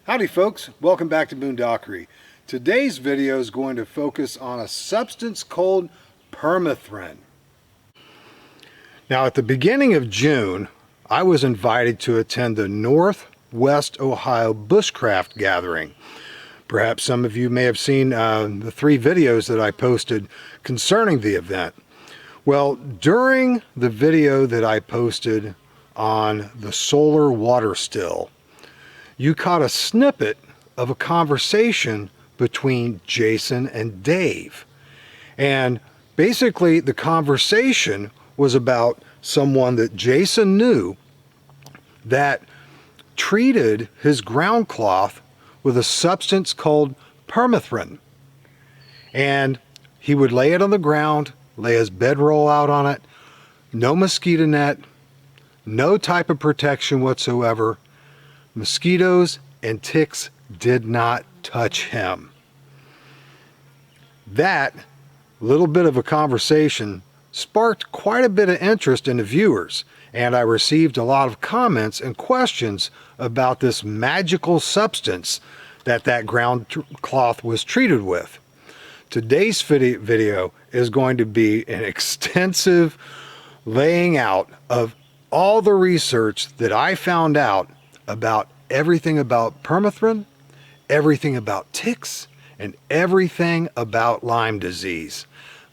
Howdy folks, welcome back to Boondockery. Today's video is going to focus on a substance called Permethrin. Now at the beginning of June, I was invited to attend the Northwest Ohio Bushcraft Gathering. Perhaps some of you may have seen the 3 videos that I posted concerning the event. Well, during the video that I posted on the solar water still, you caught a snippet of a conversation between Jason and Dave. And basically the conversation was about someone that Jason knew that treated his ground cloth with a substance called Permethrin. And he would lay it on the ground, lay his bedroll out on it, no mosquito net, no type of protection whatsoever. Mosquitoes and ticks did not touch him. That little bit of a conversation sparked quite a bit of interest in the viewers, and I received a lot of comments and questions about this magical substance that ground cloth was treated with. Today's video is going to be an extensive laying out of all the research that I found out about everything about Permethrin, everything about ticks, and everything about Lyme disease.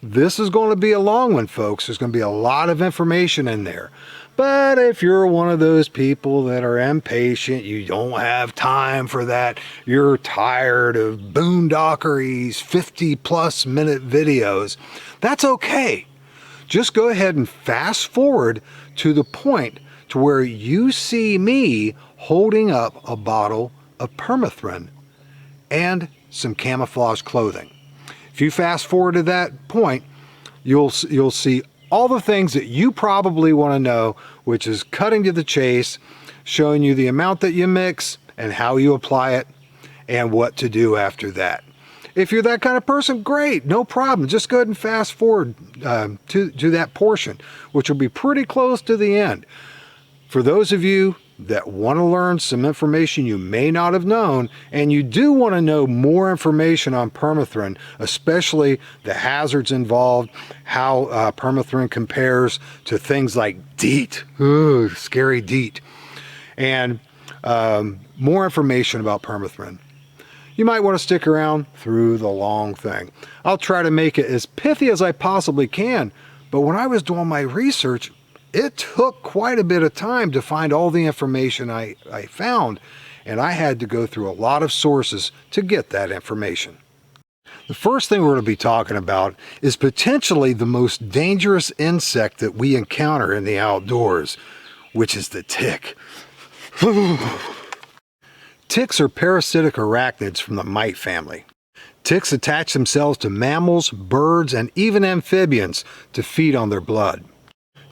This is going to be a long one, folks. There's going to be a lot of information in there. But if you're one of those people that are impatient, you don't have time for that, you're tired of Boondockery's 50+ minute videos, that's okay. Just go ahead and fast forward to the point to where you see me holding up a bottle of Permethrin and some camouflage clothing. If you fast forward to that point, you'll see all the things that you probably want to know, which is cutting to the chase, showing you the amount that you mix and how you apply it and what to do after that. If you're that kind of person, great, no problem. Just go ahead and fast forward to that portion, which will be pretty close to the end. For those of you that want to learn some information you may not have known, and you do want to know more information on Permethrin, especially the hazards involved, how Permethrin compares to things like Deet, ooh, scary Deet, and more information about Permethrin, you might want to stick around through the long thing. I'll try to make it as pithy as I possibly can, but when I was doing my research, it took quite a bit of time to find all the information I found, and I had to go through a lot of sources to get that information. The first thing we're going to be talking about is potentially the most dangerous insect that we encounter in the outdoors, which is the tick. Ticks are parasitic arachnids from the mite family. Ticks attach themselves to mammals, birds, and even amphibians to feed on their blood.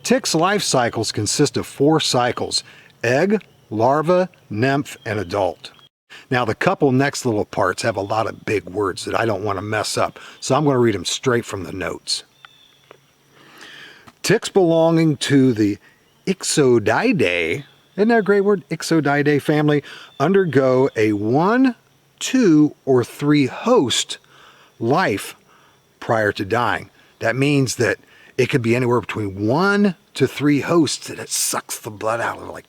Ticks' life cycles consist of 4 cycles: egg, larva, nymph, and adult. Now the couple next little parts have a lot of big words that I don't want to mess up, so I'm going to read them straight from the notes. Ticks belonging to the Ixodidae, isn't that a great word? Ixodidae family, undergo a 1, 2, or 3 host life prior to dying. That means that it could be anywhere between 1 to 3 hosts that it sucks the blood out of, like,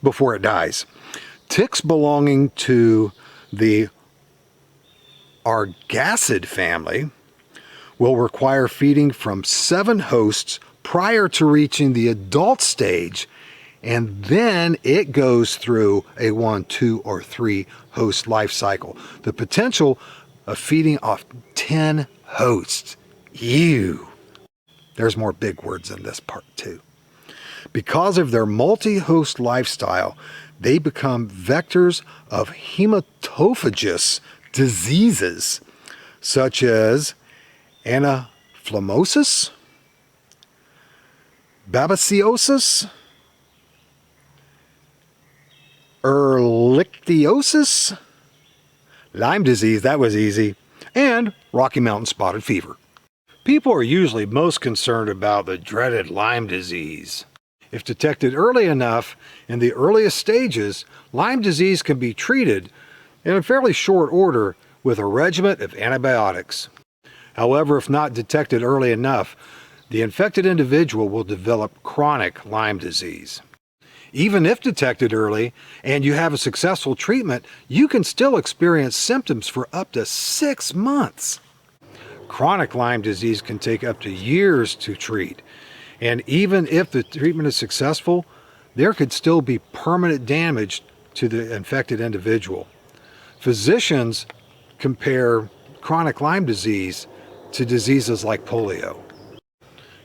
before it dies. Ticks belonging to the Argacid family will require feeding from 7 hosts prior to reaching the adult stage, and then it goes through a 1, 2, or 3 host life cycle. The potential of feeding off 10 hosts. Ew. There's more big words in this part too. Because of their multi-host lifestyle, they become vectors of hematophagous diseases such as anaphylamosis, babesiosis, ehrlichiosis, Lyme disease, that was easy, and Rocky Mountain spotted fever. People are usually most concerned about the dreaded Lyme disease. If detected early enough in the earliest stages, Lyme disease can be treated in a fairly short order with a regimen of antibiotics. However, if not detected early enough, the infected individual will develop chronic Lyme disease. Even if detected early and you have a successful treatment, you can still experience symptoms for up to 6 months. Chronic Lyme disease can take up to years to treat, and even if the treatment is successful, there could still be permanent damage to the infected individual. Physicians compare chronic Lyme disease to diseases like polio.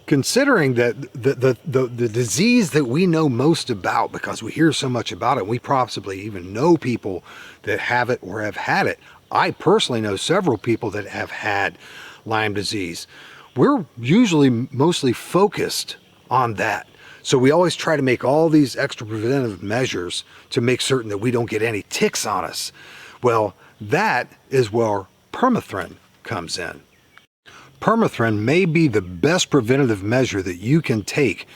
Considering that the disease that we know most about, because we hear so much about it, we possibly even know people that have it or have had it. I personally know several people that have had Lyme disease. We're usually mostly focused on that. So we always try to make all these extra preventative measures to make certain that we don't get any ticks on us. Well, that is where Permethrin comes in. Permethrin may be the best preventative measure that you can take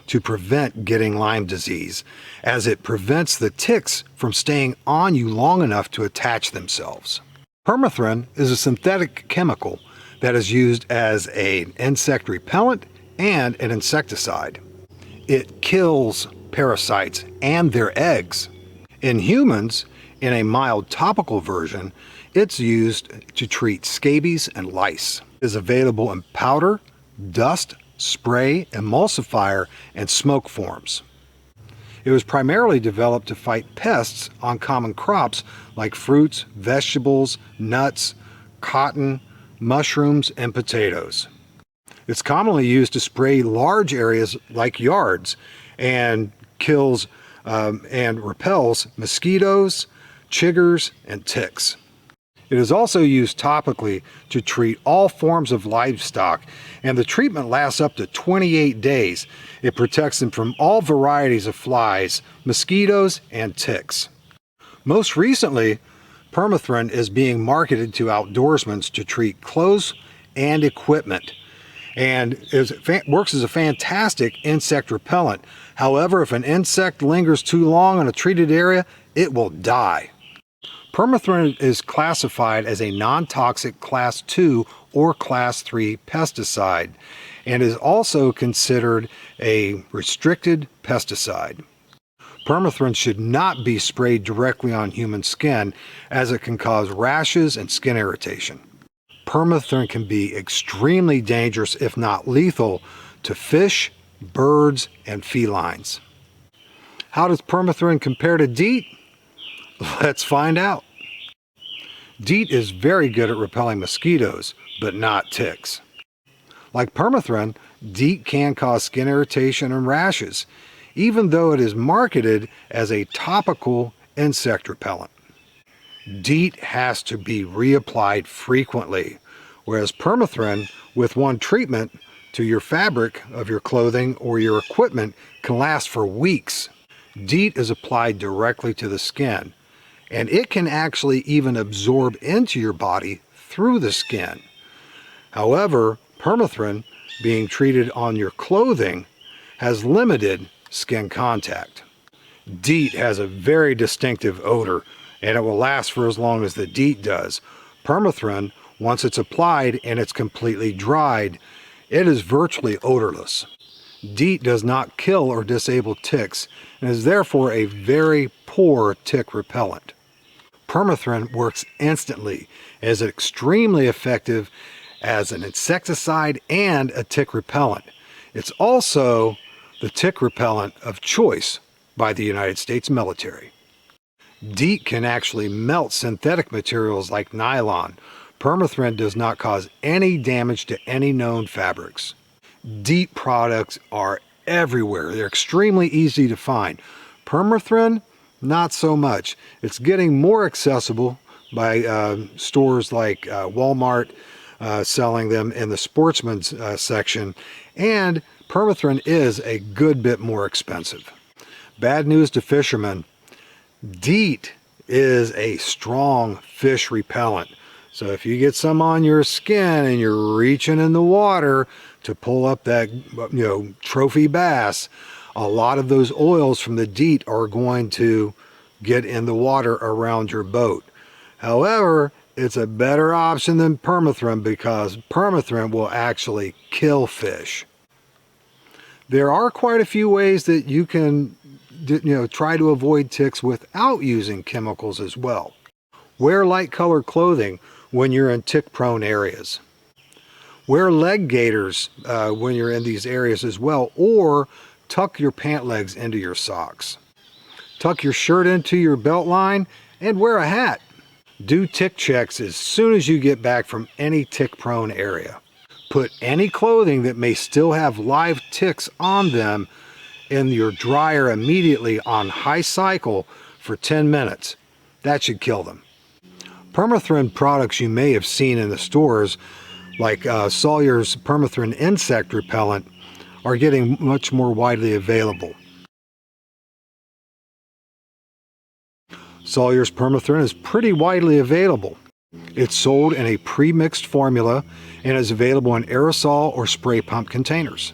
to prevent getting Lyme disease, as it prevents the ticks from staying on you long enough to attach themselves. Permethrin is a synthetic chemical that is used as an insect repellent and an insecticide. It kills parasites and their eggs. In humans, in a mild topical version, it's used to treat scabies and lice. It is available in powder, dust, spray, emulsifier, and smoke forms. It was primarily developed to fight pests on common crops like fruits, vegetables, nuts, cotton, mushrooms, and potatoes. It's commonly used to spray large areas like yards and kills and repels mosquitoes, chiggers, and ticks. It is also used topically to treat all forms of livestock, and the treatment lasts up to 28 days. It protects them from all varieties of flies, mosquitoes, and ticks. Most recently, Permethrin is being marketed to outdoorsmen to treat clothes and equipment, and works as a fantastic insect repellent. However, if an insect lingers too long on a treated area, it will die. Permethrin is classified as a non-toxic Class 2 or Class 3 pesticide, and is also considered a restricted pesticide. Permethrin should not be sprayed directly on human skin, as it can cause rashes and skin irritation. Permethrin can be extremely dangerous, if not lethal, to fish, birds, and felines. How does Permethrin compare to Deet? Let's find out. Deet is very good at repelling mosquitoes, but not ticks. Like Permethrin, Deet can cause skin irritation and rashes, even though it is marketed as a topical insect repellent. Deet has to be reapplied frequently, whereas Permethrin, with one treatment to your fabric of your clothing or your equipment, can last for weeks. Deet is applied directly to the skin, and it can actually even absorb into your body through the skin. However, Permethrin, being treated on your clothing, has limited skin contact. Deet has a very distinctive odor, and it will last for as long as the Deet does. Permethrin, once it's applied and it's completely dried, it is virtually odorless. Deet does not kill or disable ticks, and is therefore a very poor tick repellent. Permethrin works instantly and is extremely effective as an insecticide and a tick repellent. It's also the tick repellent of choice by the United States military. Deet can actually melt synthetic materials like nylon. Permethrin does not cause any damage to any known fabrics. Deet products are everywhere. They're extremely easy to find. Permethrin, not so much. It's getting more accessible by stores like Walmart, selling them in the sportsman's section, and Permethrin is a good bit more expensive. Bad news to fishermen. Deet is a strong fish repellent. So if you get some on your skin and you're reaching in the water to pull up that trophy bass, a lot of those oils from the DEET are going to get in the water around your boat. However, it's a better option than Permethrin because Permethrin will actually kill fish. There are quite a few ways that you can try to avoid ticks without using chemicals as well. Wear light colored clothing when you're in tick-prone areas. Wear leg gaiters when you're in these areas as well, or tuck your pant legs into your socks. Tuck your shirt into your belt line and wear a hat. Do tick checks as soon as you get back from any tick-prone area. Put any clothing that may still have live ticks on them in your dryer immediately on high cycle for 10 minutes. That should kill them. Permethrin products you may have seen in the stores, like Sawyer's Permethrin insect repellent, are getting much more widely available. Sawyer's Permethrin is pretty widely available. It's sold in a pre-mixed formula and is available in aerosol or spray pump containers.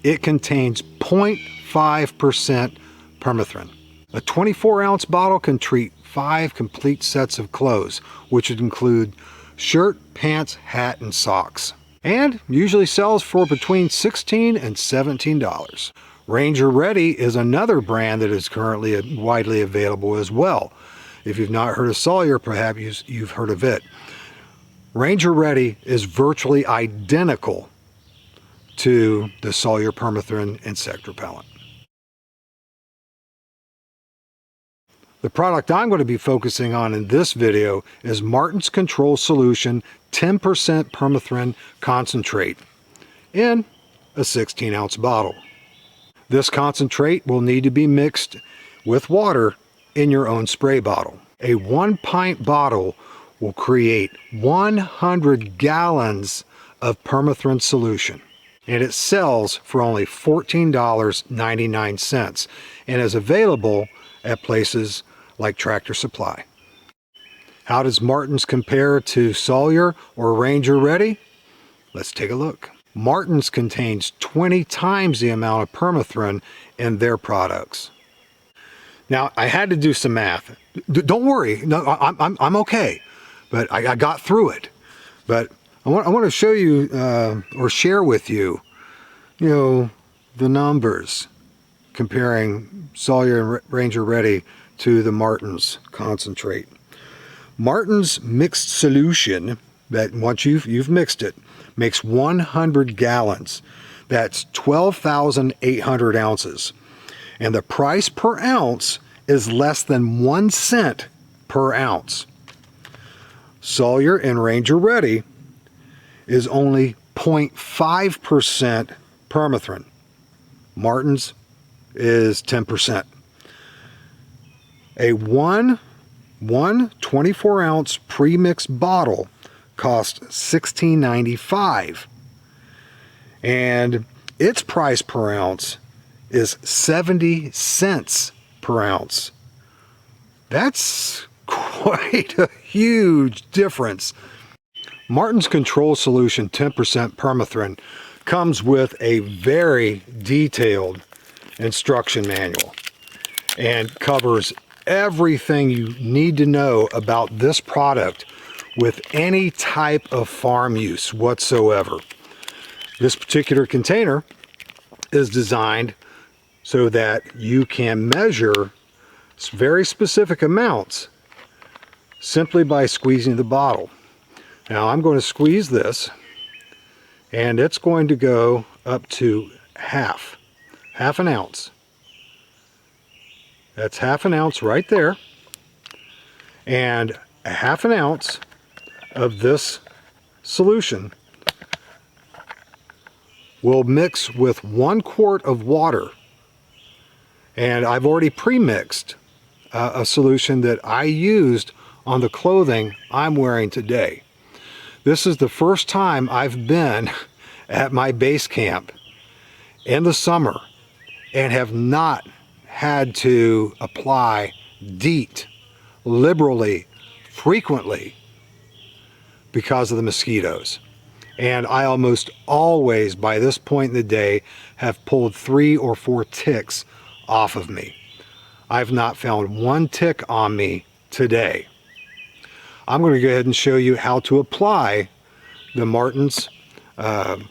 It contains 0.5% Permethrin. A 24-ounce bottle can treat 5 complete sets of clothes, which would include shirt, pants, hat, and socks, and usually sells for between $16 and $17. Ranger Ready is another brand that is currently widely available as well. If you've not heard of Sawyer, perhaps you've heard of it. Ranger Ready is virtually identical to the Sawyer Permethrin insect repellent. The product I'm going to be focusing on in this video is Martin's Control Solution 10% Permethrin concentrate in a 16-ounce bottle. This concentrate will need to be mixed with water in your own spray bottle. A 1-pint bottle will create 100 gallons of Permethrin solution, and it sells for only $14.99 and is available at places like Tractor Supply. How does Martin's compare to Sawyer or Ranger Ready? Let's take a look. Martin's contains 20 times the amount of Permethrin in their products. Now, I had to do some math. Don't worry, no, I'm okay, but I got through it. But I want to show you or share with you, the numbers comparing Sawyer and Ranger Ready to the Martin's concentrate. Martin's mixed solution, that once you've mixed it, makes 100 gallons. That's 12,800 ounces. And the price per ounce is less than 1 cent per ounce. Sawyer and Ranger Ready is only 0.5% Permethrin. Martin's is 10%. A 24-ounce pre-mixed bottle costs $16.95, and its price per ounce is 70 cents per ounce. That's quite a huge difference. Martin's Control Solution 10% Permethrin comes with a very detailed instruction manual and covers everything you need to know about this product with any type of farm use whatsoever. This particular container is designed so that you can measure very specific amounts simply by squeezing the bottle. Now I'm going to squeeze this, and it's going to go up to half an ounce. That's half an ounce right there, and a half an ounce of this solution will mix with 1 quart of water. And I've already pre-mixed a solution that I used on the clothing I'm wearing today. This is the first time I've been at my base camp in the summer and have not had to apply Deet liberally, frequently, because of the mosquitoes. And I almost always, by this point in the day, have pulled 3 or 4 ticks off of me. I've not found one tick on me today. I'm going to go ahead and show you how to apply the Martin's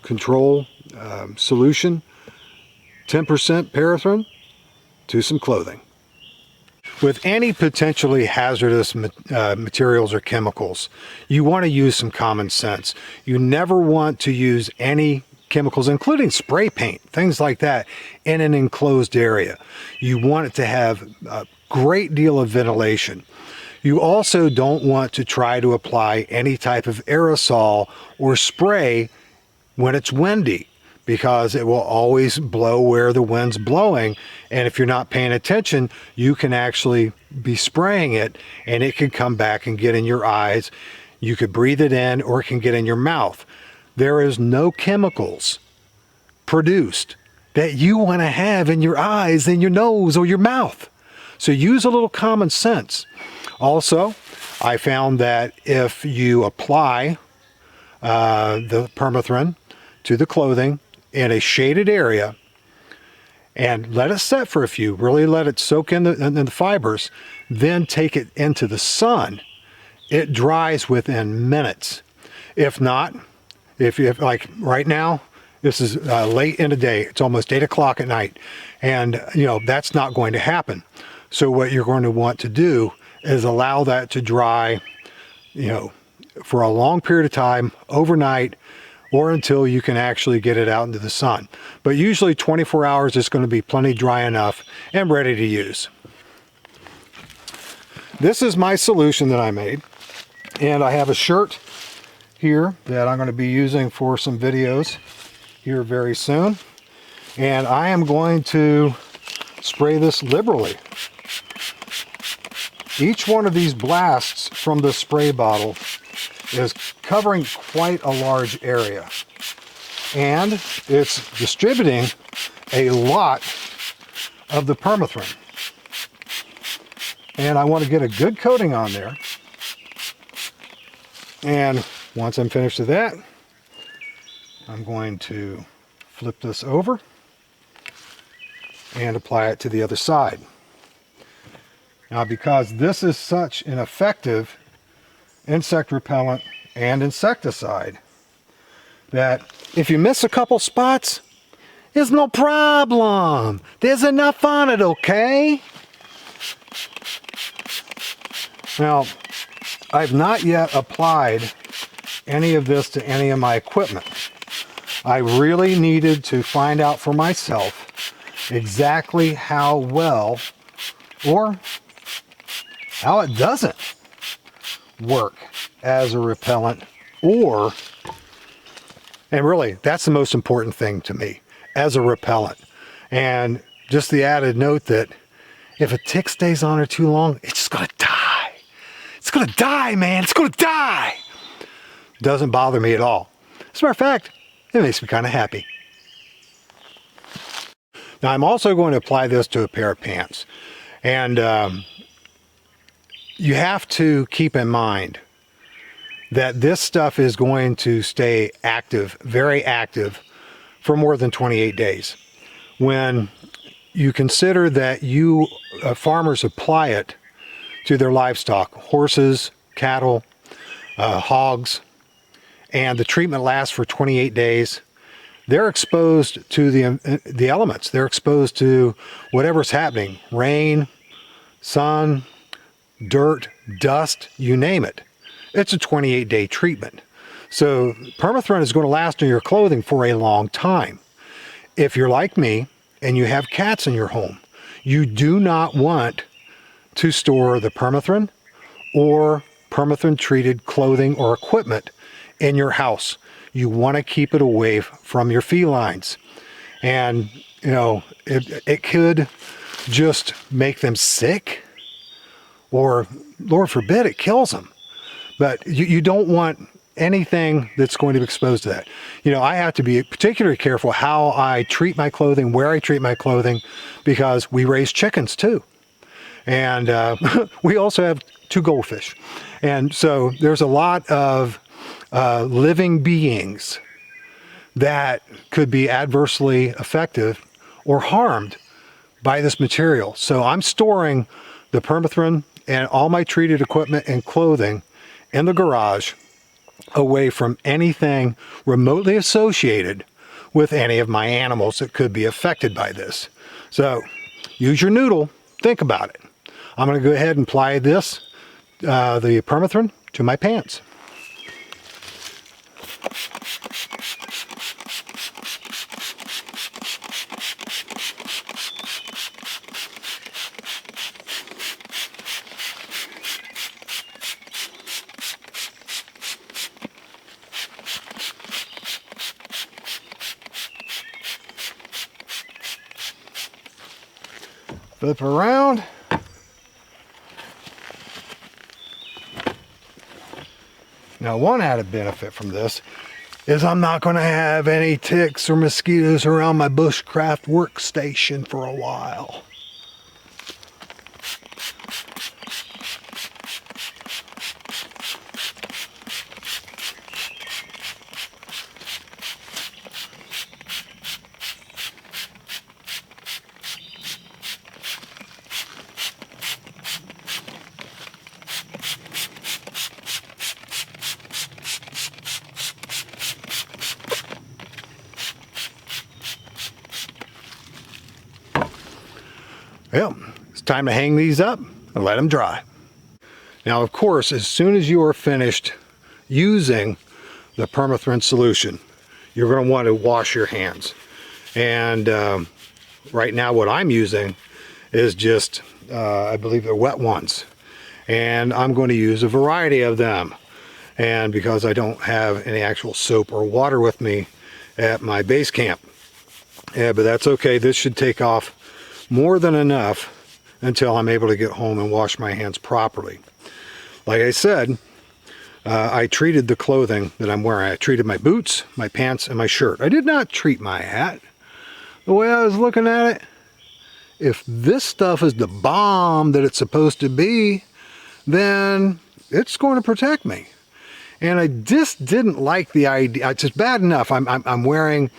control solution, 10% Permethrin, to some clothing. With any potentially hazardous materials or chemicals, you want to use some common sense. You never want to use any chemicals, including spray paint, things like that, in an enclosed area. You want it to have a great deal of ventilation. You also don't want to try to apply any type of aerosol or spray when it's windy, because it will always blow where the wind's blowing, and if you're not paying attention, you can actually be spraying it and it could come back and get in your eyes. You could breathe it in, or it can get in your mouth. There is no chemicals produced that you want to have in your eyes, in your nose, or your mouth. So use a little common sense. Also, I found that if you apply the Permethrin to the clothing in a shaded area and let it set for a few, really let it soak in the fibers, then take it into the sun, it dries within minutes. If not, if like right now, this is late in the day, it's almost 8 o'clock at night, and that's not going to happen. So what you're going to want to do is allow that to dry, for a long period of time, overnight, or until you can actually get it out into the sun. But usually 24 hours is going to be plenty dry enough and ready to use. This is my solution that I made, and I have a shirt here that I'm going to be using for some videos here very soon, and I am going to spray this liberally. Each one of these blasts from the spray bottle is covering quite a large area, and it's distributing a lot of the Permethrin. And I want to get a good coating on there, and once I'm finished with that, I'm going to flip this over and apply it to the other side. Now, because this is such an effective insect repellent and insecticide, that if you miss a couple spots, it's no problem. There's enough on it, okay? Now, I've not yet applied any of this to any of my equipment. I really needed to find out for myself exactly how well, or how it doesn't work as a repellent, and really that's the most important thing to me, as a repellent. And just the added note that if a tick stays on her too long, it's just gonna die. It's gonna die, man, it's gonna die. Doesn't bother me at all. As a matter of fact, it makes me kind of happy. Now, I'm also going to apply this to a pair of pants, and you have to keep in mind that this stuff is going to stay active, very active, for more than 28 days. When you consider that farmers apply it to their livestock, horses, cattle, hogs, and the treatment lasts for 28 days, they're exposed to the elements. They're exposed to whatever's happening, rain, sun, dirt, dust, you name it. It's a 28-day treatment. So Permethrin is going to last in your clothing for a long time. If you're like me and you have cats in your home, you do not want to store the Permethrin or Permethrin treated clothing or equipment in your house. You want to keep it away from your felines. And it could just make them sick, or Lord forbid it kills them. But you don't want anything that's going to be exposed to that. I have to be particularly careful how I treat my clothing, where I treat my clothing, because we raise chickens too. And we also have 2 goldfish. And so there's a lot of living beings that could be adversely affected or harmed by this material. So I'm storing the permethrin and all my treated equipment and clothing in the garage away from anything remotely associated with any of my animals that could be affected by this. So use your noodle, think about it. I'm going to go ahead and apply this, the permethrin, to my pants. Flip around. Now, one added benefit from this is I'm not going to have any ticks or mosquitoes around my bushcraft workstation for a while. Well, it's time to hang these up and let them dry. Now, of course, as soon as you are finished using the permethrin solution, you're going to want to wash your hands. And right now what I'm using is just, I believe they're wet ones. And I'm going to use a variety of them. And because I don't have any actual soap or water with me at my base camp. Yeah, but that's okay. This should take off more than enough until I'm able to get home and wash my hands properly. Like I said, I treated the clothing that I'm wearing. I treated my boots, my pants, and my shirt. I did not treat my hat. The way I was looking at it, if this stuff is the bomb that it's supposed to be, then it's going to protect me. And I just didn't like the idea. It's just bad enough. I'm wearing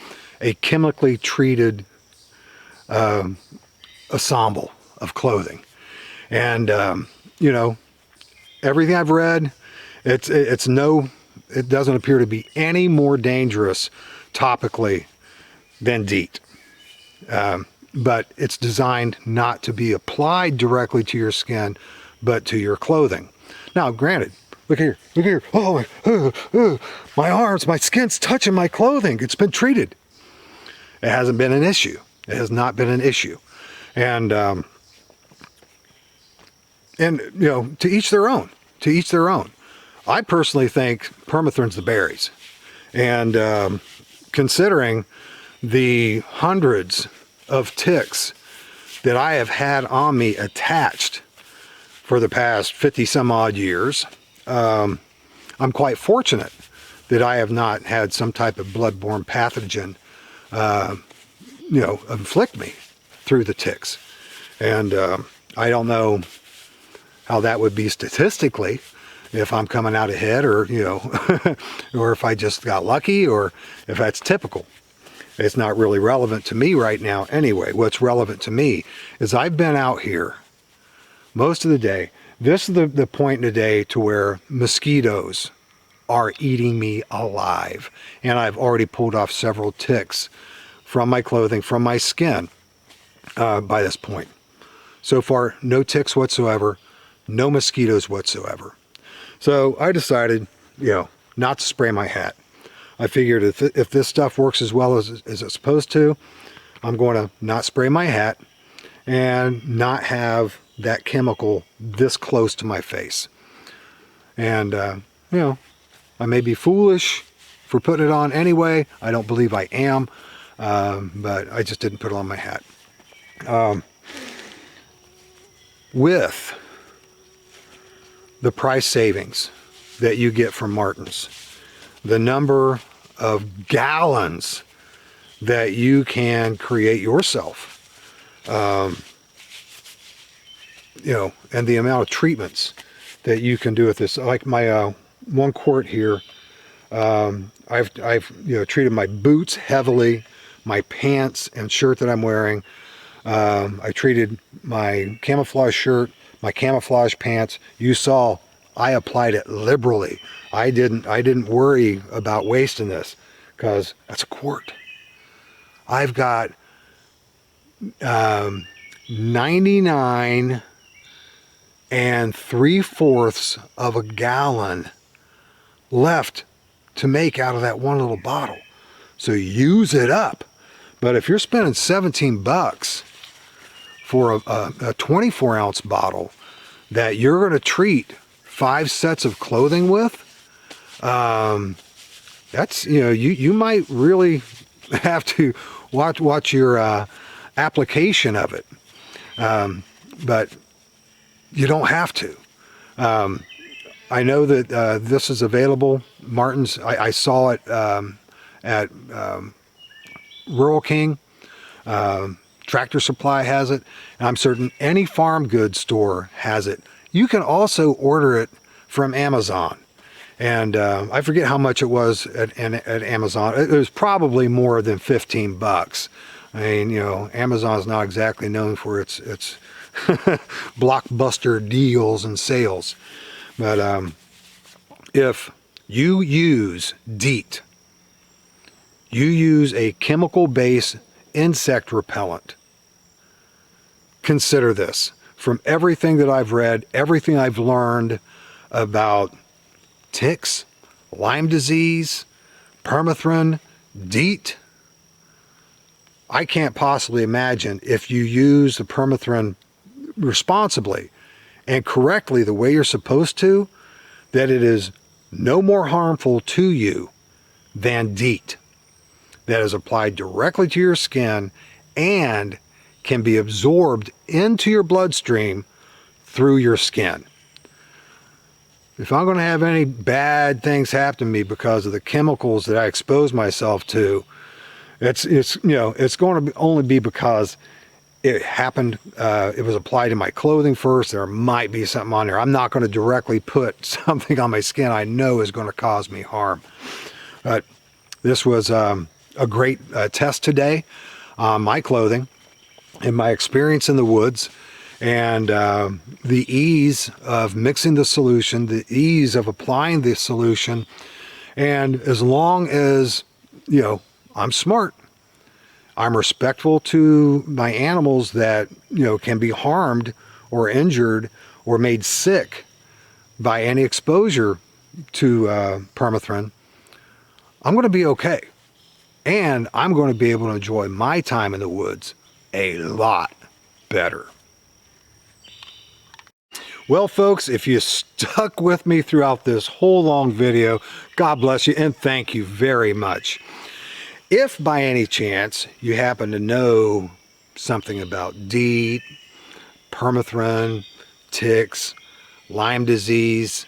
a chemically treated ensemble of clothing, and you know, everything I've read, it doesn't appear to be any more dangerous topically than Deet, but it's designed not to be applied directly to your skin, but to your clothing. Now, granted, look here, oh my arms, my skin's touching my clothing. It's been treated. It hasn't been an issue. It has not been an issue. And you know, to each their own. To each their own. I personally think permethrin's the berries. And considering the hundreds of ticks that I have had on me attached for the past 50 some odd years, I'm quite fortunate that I have not had some type of bloodborne pathogen, you know, inflict me through the ticks. And I don't know how that would be statistically, if I'm coming out ahead, or, you know, or if I just got lucky, or if that's typical. It's not really relevant to me right now anyway. What's relevant to me is I've been out here most of the day. This is the point in the day to where mosquitoes are eating me alive. And I've already pulled off several ticks from my clothing, from my skin, by this point. So far, no ticks whatsoever, no mosquitoes whatsoever. So I decided, you know, not to spray my hat. I figured if this stuff works as well as it's supposed to, I'm going to not spray my hat and not have that chemical this close to my face. And, you know, I may be foolish for putting it on anyway. I don't believe I am, but I just didn't put it on my hat. With the price savings that you get from Martin's, the number of gallons that you can create yourself, you know, and the amount of treatments that you can do with this. Like my 1 quart here I've treated my boots heavily, my pants and shirt that I'm wearing. I treated my camouflage shirt, my camouflage pants. You saw I applied it liberally. I didn't worry about wasting this, because that's a quart. I've got 99 3/4 of a gallon left to make out of that one little bottle. So use it up. But if you're spending 17 bucks for a 24 ounce bottle that you're going to treat 5 sets of clothing with, that's, you might really have to watch your application of it. But you don't have to. I know that this is available. Martin's, I saw it at Rural King. Tractor Supply has it. And I'm certain any farm goods store has it. You can also order it from Amazon. And I forget how much it was at Amazon. It was probably more than 15 bucks. I mean, Amazon's not exactly known for its blockbuster deals and sales. But if you use Deet, you use a chemical-based insect repellent, consider this. From everything that I've read, everything I've learned about ticks, Lyme disease, Permethrin, Deet, I can't possibly imagine, if you use the Permethrin responsibly and correctly the way you're supposed to, that it is no more harmful to you than Deet, that is applied directly to your skin and can be absorbed into your bloodstream through your skin. If I'm going to have any bad things happen to me because of the chemicals that I expose myself to, it's going to only be because it happened, it was applied to my clothing first. There might be something on there. I'm not going to directly put something on my skin I know is going to cause me harm. But this was a great test today on my clothing and my experience in the woods, and the ease of mixing the solution, the ease of applying the solution. And as long as, I'm smart, I'm respectful to my animals that, can be harmed or injured or made sick by any exposure to Permethrin, I'm going to be okay. And I'm going to be able to enjoy my time in the woods a lot better. Well, folks, if you stuck with me throughout this whole long video, God bless you and thank you very much. If by any chance you happen to know something about Deet, Permethrin, ticks, Lyme disease,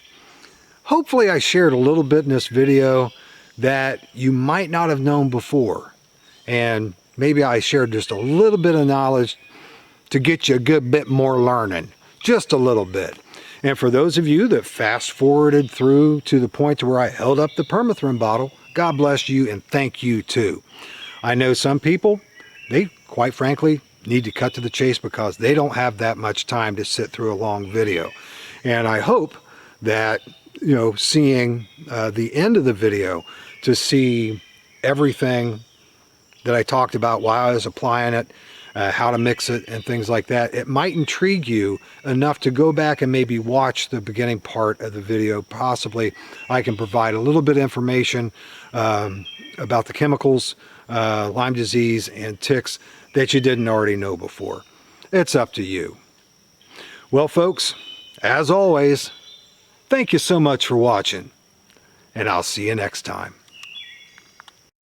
hopefully I shared a little bit in this video that you might not have known before. And maybe I shared just a little bit of knowledge to get you a good bit more learning. Just a little bit. And for those of you that fast forwarded through to the point to where I held up the Permethrin bottle, God bless you and thank you too. I know some people, they quite frankly need to cut to the chase because they don't have that much time to sit through a long video. And I hope that, seeing the end of the video, to see everything that I talked about while I was applying it, how to mix it and things like that, it might intrigue you enough to go back and maybe watch the beginning part of the video. Possibly I can provide a little bit of information about the chemicals, Lyme disease and ticks that you didn't already know before. It's up to you. Well, folks, as always, thank you so much for watching, and I'll see you next time.